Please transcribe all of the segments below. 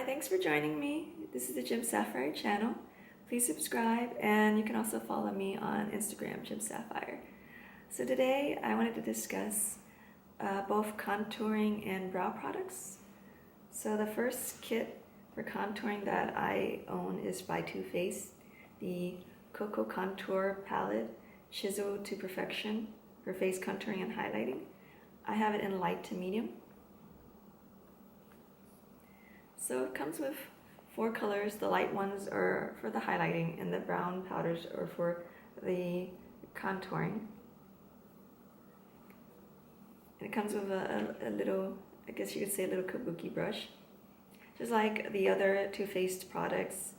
thanks for joining me. This is the Jim Sapphire channel. Please subscribe, and you can also follow me on Instagram, Jim Sapphire. So today I wanted to discuss both contouring and brow products. So the first kit for contouring that I own is by Too Faced, the Cocoa Contour Palette, Chisel to Perfection for face contouring and highlighting. I have it in light to medium. So it comes with 4 colors. The light ones are for the highlighting and the brown powders are for the contouring. And it comes with a little, I guess you could say a little kabuki brush. Just like the other Too Faced products,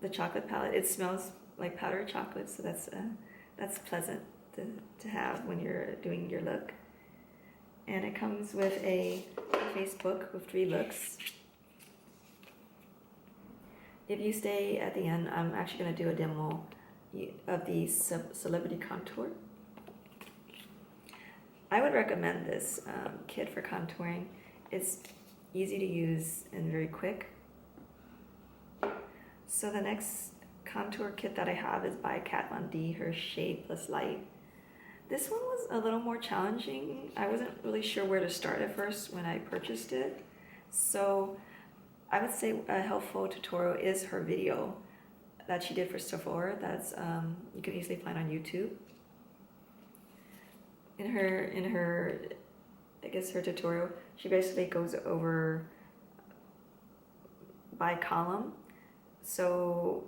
the chocolate palette, it smells like powdered chocolate, so that's pleasant to have when you're doing your look. And it comes with a face book with 3 looks. If you stay at the end, I'm actually going to do a demo of the Celebrity Contour. I would recommend this kit for contouring. It's easy to use and very quick. So the next contour kit that I have is by Kat Von D, her Shade Plus Light. This one was a little more challenging. I wasn't really sure where to start at first when I purchased it. So I would say a helpful tutorial is her video that she did for Sephora. That's you can easily find on YouTube. In her I guess her tutorial, she basically goes over by column. So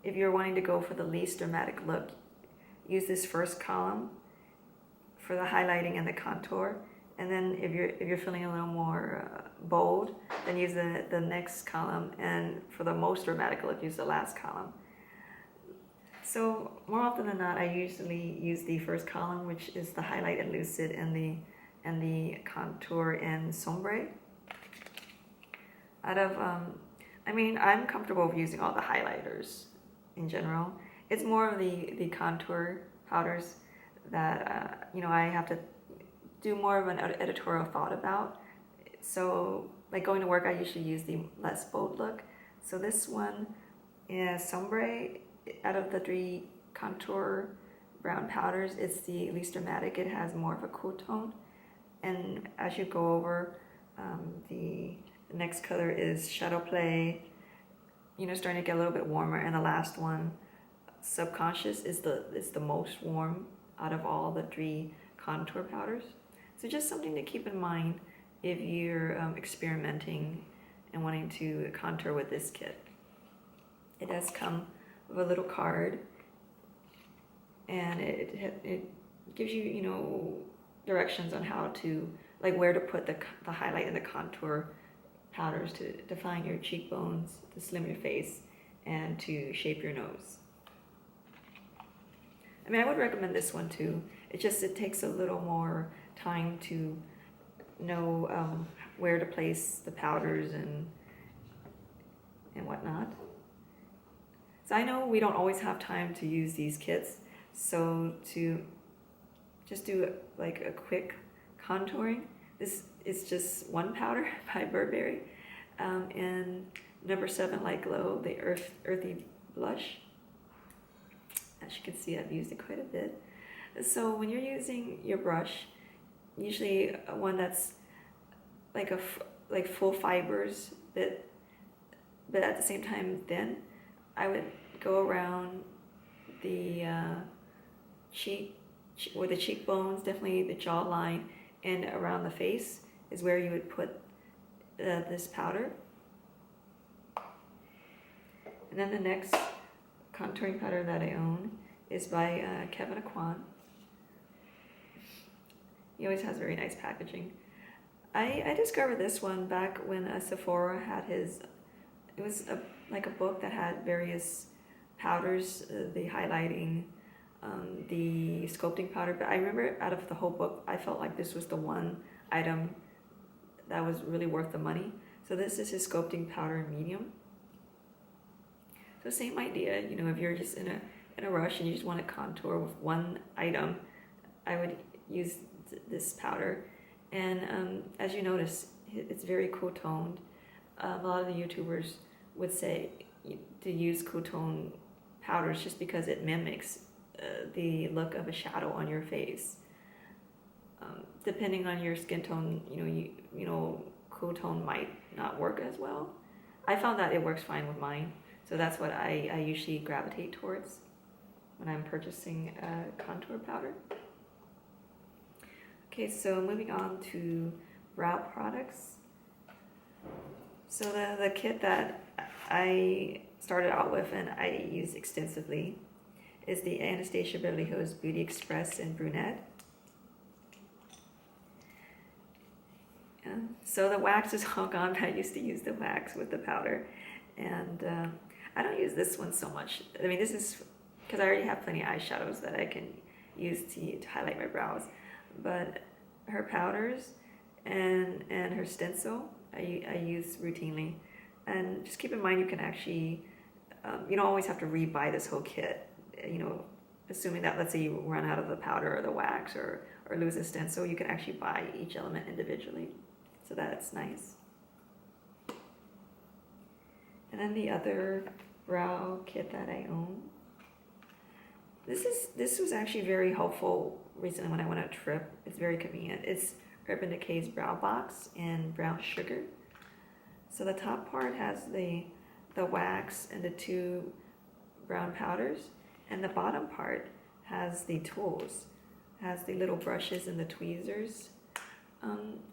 if you're wanting to go for the least dramatic look, use this first column for the highlighting and the contour. And then if you're feeling a little more bold, then use the next column, and for the most dramatic look, use the last column. So more often than not, I usually use the first column, which is the highlight and lucid, and the contour and sombre. I mean, I'm comfortable with using all the highlighters in general. It's more of the contour powders that I have to do more of an editorial thought about. So like going to work, I usually use the less bold look. So this one is sombre. Out of the 3 contour brown powders, it's the least dramatic. It has more of a cool tone. And as you go over, the next color is Shadow Play, starting to get a little bit warmer. And the last one, Subconscious, is the most warm out of all the 3 contour powders. So just something to keep in mind if you're experimenting and wanting to contour with this kit. It does come with a little card, and it gives you directions on how to, like, where to put the highlight and the contour powders to define your cheekbones, to slim your face, and to shape your nose. I mean, I would recommend this one too. It takes a little more time to know where to place the powders and whatnot. So I know we don't always have time to use these kits, so to just do like a quick contouring, this is just 1 powder by Burberry, and number 7 Light Glow, the earthy blush. As you can see, I've used it quite a bit. So when you're using your brush, usually one that's like full fibers, but at the same time thin, I would go around the or the cheekbones, definitely the jawline, and around the face is where you would put this powder. And then the next contouring powder that I own is by Kevyn Aucoin. He always has very nice packaging. I discovered this one back when Sephora had it was like a book that had various powders, the highlighting, the sculpting powder. But I remember out of the whole book, I felt like this was the one item that was really worth the money. So this is his sculpting powder medium. So same idea, if you're just in a rush and you just want to contour with one item, I would use this powder. And as you notice, it's very cool toned. a lot of the YouTubers would say to use cool tone powders just because it mimics the look of a shadow on your face. Depending on your skin tone, you know, cool tone might not work as well. I found that it works fine with mine, so that's what I usually gravitate towards when I'm purchasing contour powder. Okay, so moving on to brow products. So the kit that I started out with and I use extensively is the Anastasia Beverly Hills Beauty Express in Brunette. Yeah. So the wax is all gone, but I used to use the wax with the powder. And I don't use this one so much. I mean, this is because I already have plenty of eyeshadows that I can use to highlight my brows. But her powders and her stencil, I use routinely. And just keep in mind, you can actually, you don't always have to re-buy this whole kit. You know, assuming that, let's say you run out of the powder or the wax or lose a stencil, you can actually buy each element individually. So that's nice. And then the other brow kit that I own. This was actually very helpful recently when I went on a trip. It's very convenient. It's Urban Decay's Brow Box in brown sugar. So the top part has the wax and the two brown powders, and the bottom part has the tools, has the little brushes and the tweezers.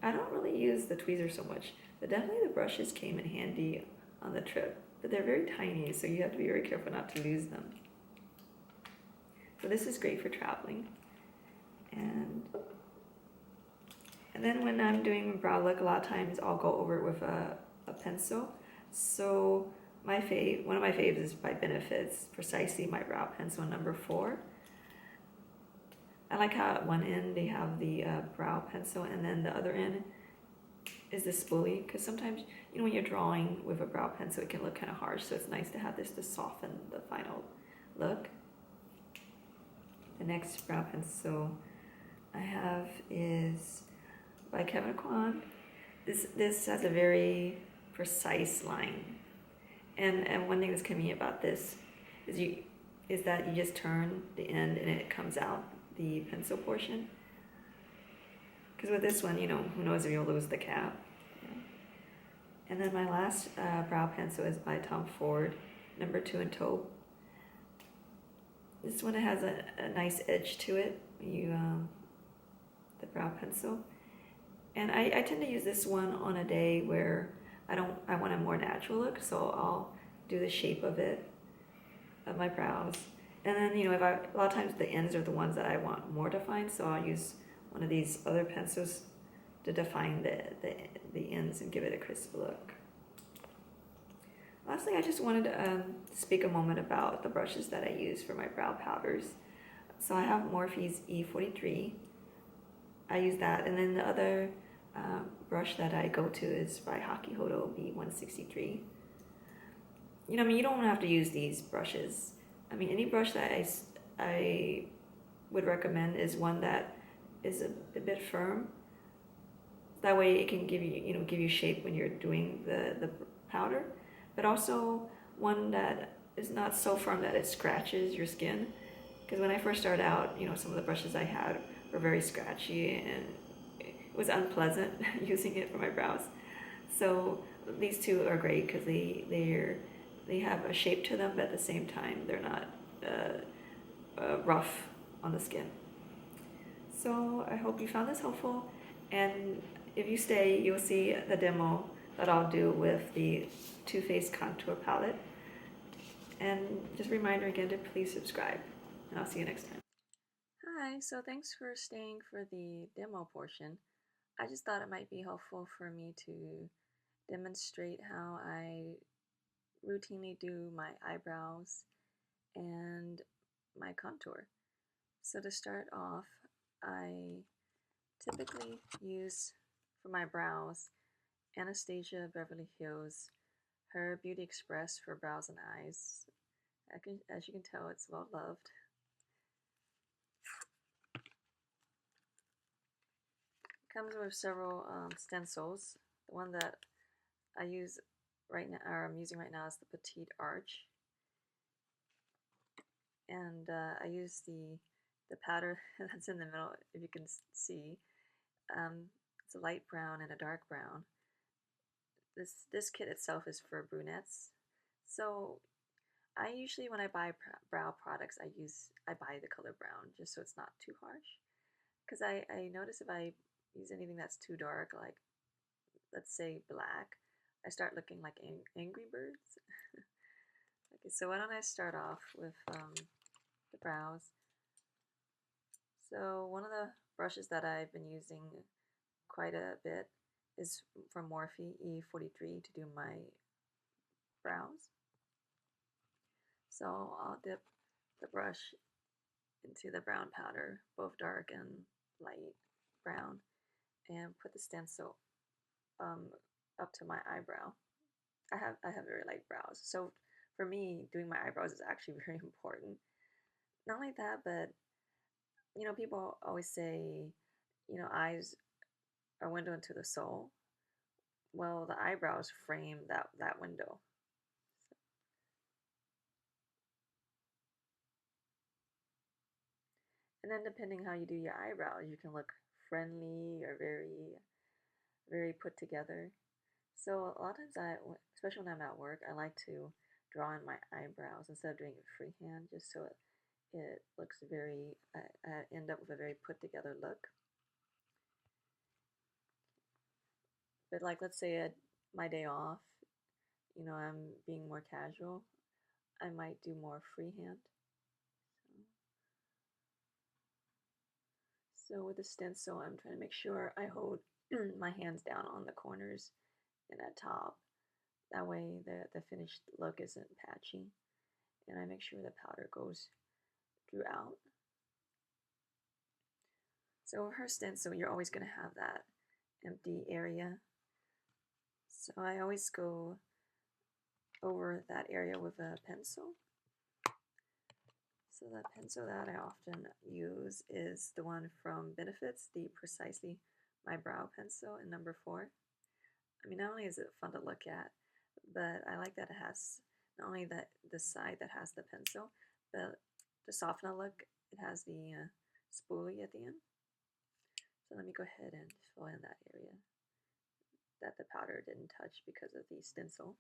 I don't really use the tweezers so much, but definitely the brushes came in handy on the trip. But they're very tiny, so you have to be very careful not to lose them. So this is great for traveling. And then when I'm doing brow look, a lot of times I'll go over it with a pencil. So one of my faves is by Benefit's Precisely My Brow Pencil number 4. I like how at one end they have the brow pencil, and then the other end is the spoolie, because sometimes, you know, when you're drawing with a brow pencil, it can look kind of harsh, so it's nice to have this to soften the final look. The next brow pencil I have is by Kevyn Aucoin. This has a very precise line, and one thing that's convenient about this is that you just turn the end and it comes out the pencil portion. Because with this one, you know, who knows if you'll lose the cap. Yeah. And then my last brow pencil is by Ford, number 2 in taupe. This one has a nice edge to it. The brow pencil, and I tend to use this one on a day where I want a more natural look, so I'll do the shape of my brows. And then, you know, a lot of times the ends are the ones that I want more defined, so I'll use one of these other pencils to define the ends and give it a crisp look. Lastly, I just wanted to speak a moment about the brushes that I use for my brow powders. So I have Morphe's E43. I use that, and then the other brush that I go to is by Hakihodo B163. You know, I mean, you don't have to use these brushes. I mean, any brush that I would recommend is one that is a bit firm. That way it can give you shape when you're doing the powder, but also one that is not so firm that it scratches your skin. Because when I first started out, you know, some of the brushes I had were very scratchy and it was unpleasant using it for my brows. So these two are great because they have a shape to them, but at the same time they're not rough on the skin. So I hope you found this helpful, and if you stay, you'll see the demo that I'll do with the Too Faced Contour Palette. And just a reminder again to please subscribe, and I'll see you next time. Hi, so thanks for staying for the demo portion. I just thought it might be helpful for me to demonstrate how I routinely do my eyebrows and my contour. So to start off, I typically use for my brows Anastasia Beverly Hills, her Beauty Express for brows and eyes. As you can tell, it's well loved. It comes with several stencils. The one that I use right now, or I'm using right now, is the Petite Arch, and I use the powder that's in the middle. If you can see, it's a light brown and a dark brown. This kit itself is for brunettes, so I usually, when I buy brow products, I buy the color brown just so it's not too harsh. Because I notice if I use anything that's too dark, like let's say black, I start looking like Angry Birds. Okay, so why don't I start off with the brows. So one of the brushes that I've been using quite a bit is from Morphe E43 to do my brows. So I'll dip the brush into the brown powder, both dark and light brown, and put the stencil up to my eyebrow. I have very light brows, so for me, doing my eyebrows is actually very important. Not only that, but people always say, eyes are a window into the soul. Well, the eyebrows frame that window. So, and then depending how you do your eyebrows, you can look friendly or very put together. So a lot of times especially when I'm at work, I like to draw in my eyebrows instead of doing it freehand, just so it looks I end up with a very put together look. But like, let's say my day off, I'm being more casual, I might do more freehand. So with the stencil, I'm trying to make sure I hold my hands down on the corners and at top. That way the finished look isn't patchy. And I make sure the powder goes throughout. So with her stencil, you're always going to have that empty area. So I always go over that area with a pencil. So the pencil that I often use is the one from Benefits, the Precisely My Brow pencil in number 4. I mean, not only is it fun to look at, but I like that it has not only the side that has the pencil, but to soften the look, it has the spoolie at the end. So let me go ahead and fill in that area that the powder didn't touch because of the stencil.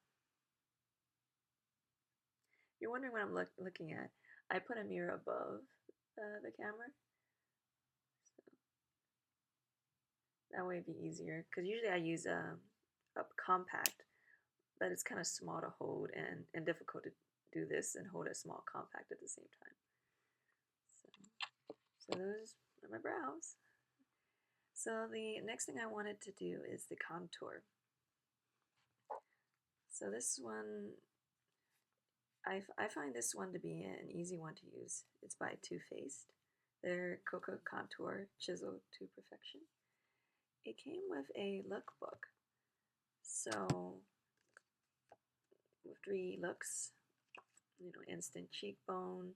You're wondering what I'm looking at. I put a mirror above the camera. So that way it'd be easier. Because usually I use a compact, but it's kind of small to hold and difficult to do this and hold a small compact at the same time. So those are my brows. So the next thing I wanted to do is the contour. So this one, I find this one to be an easy one to use. It's by Too Faced. Their Cocoa Contour Chisel to Perfection. It came with a lookbook. So with 3 looks, instant cheekbone,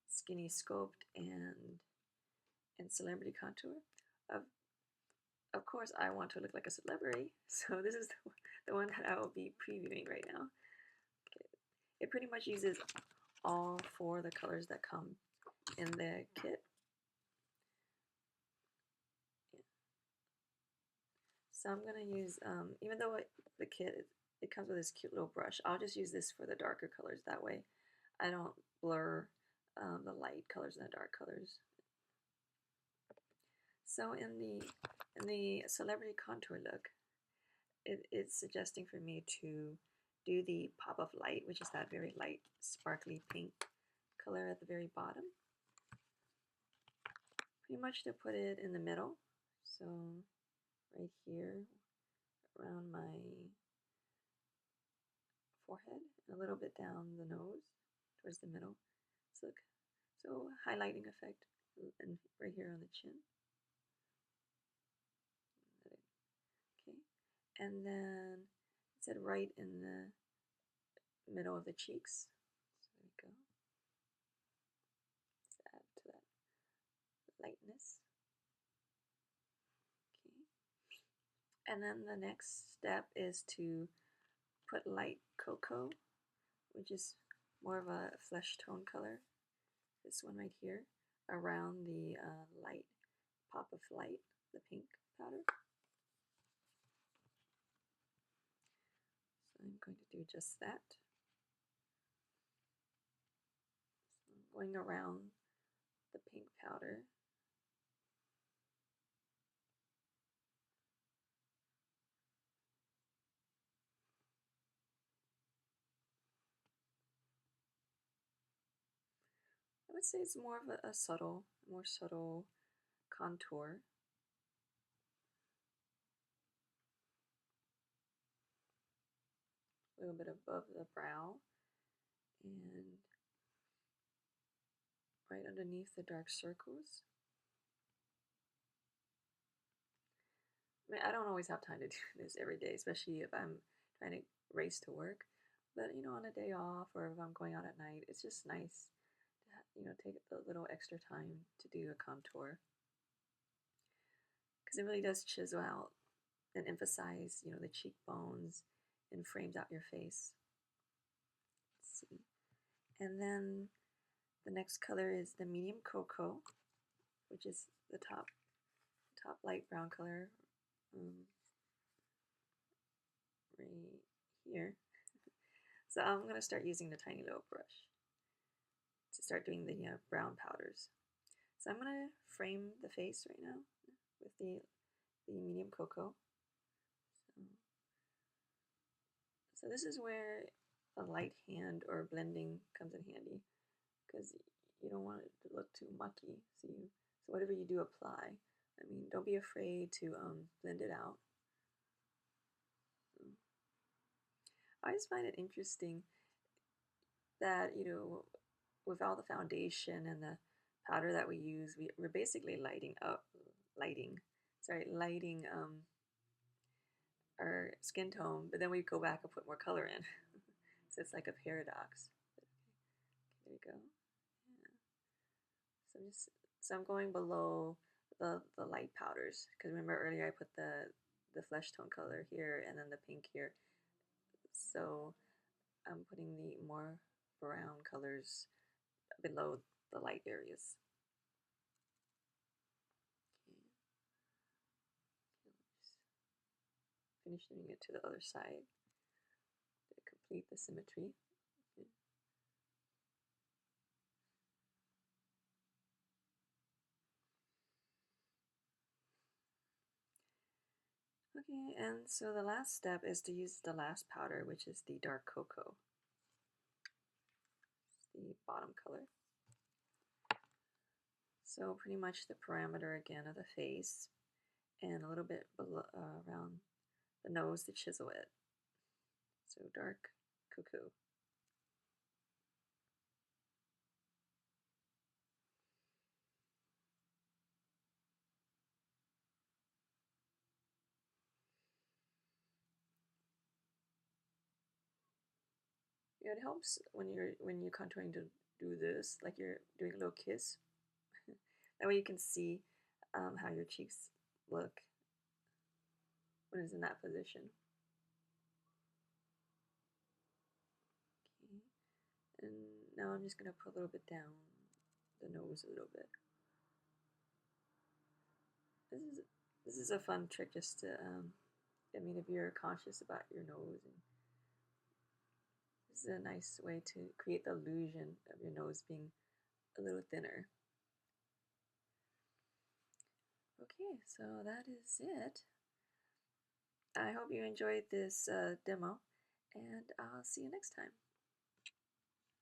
skinny sculpt, and celebrity contour. Of course, I want to look like a celebrity, so this is the one that I will be previewing right now. Okay. It pretty much uses all 4 of the colors that come in the kit. Yeah. So I'm going to use, even though the kit, it comes with this cute little brush, I'll just use this for the darker colors. That way I don't blur the light colors and the dark colors. So in the celebrity contour look, it's suggesting for me to do the pop of light, which is that very light sparkly pink color at the very bottom. Pretty much to put it in the middle. So right here around my forehead, and a little bit down the nose towards the middle. So highlighting effect, and right here on the chin. Okay, and then it said right in the middle of the cheeks. So there we go. Let's add to that lightness. Okay, and then the next step is to put light cocoa, which is more of a flesh tone color, this one right here, around the light pop of light, the pink powder. So I'm going to do just that. So I'm going around the pink powder. I would say it's more of a more subtle contour. A little bit above the brow and right underneath the dark circles. I mean, I don't always have time to do this every day, especially if I'm trying to race to work. But, you know, on a day off or if I'm going out at night, it's just nice to, you know, take a little extra time to do a contour. Because it really does chisel out and emphasize, you know, the cheekbones and frames out your face. Let's see. And then the next color is the medium cocoa, which is the top light brown color right here. So I'm going to start using the tiny little brush to start doing the brown powders. So I'm going to frame the face right now with the medium cocoa. So this is where a light hand or blending comes in handy, because you don't want it to look too mucky. So whatever you do apply. I mean, don't be afraid to blend it out. I just find it interesting that, you know, with all the foundation and the powder that we use, we're basically lighting our skin tone, but then we go back and put more color in. So it's like a paradox. Okay, there you go. Yeah. So I'm going below the light powders, because remember earlier I put the flesh tone color here and then the pink here. So I'm putting the more brown colors below the light areas. Okay. Finish doing it to the other side to complete the symmetry. Okay, and so the last step is to use the last powder, which is the dark cocoa. It's the bottom color. So pretty much the perimeter again of the face, and a little bit below, around the nose to chisel it. So dark cocoa. Yeah, it helps when you're contouring to do this, like you're doing a little kiss. That way you can see how your cheeks look when it's in that position. Okay, and now I'm just gonna put a little bit down the nose a little bit. This is a fun trick just to I mean, if you're conscious about your nose, and this is a nice way to create the illusion of your nose being a little thinner. Okay, so that is it. I hope you enjoyed this demo, and I'll see you next time.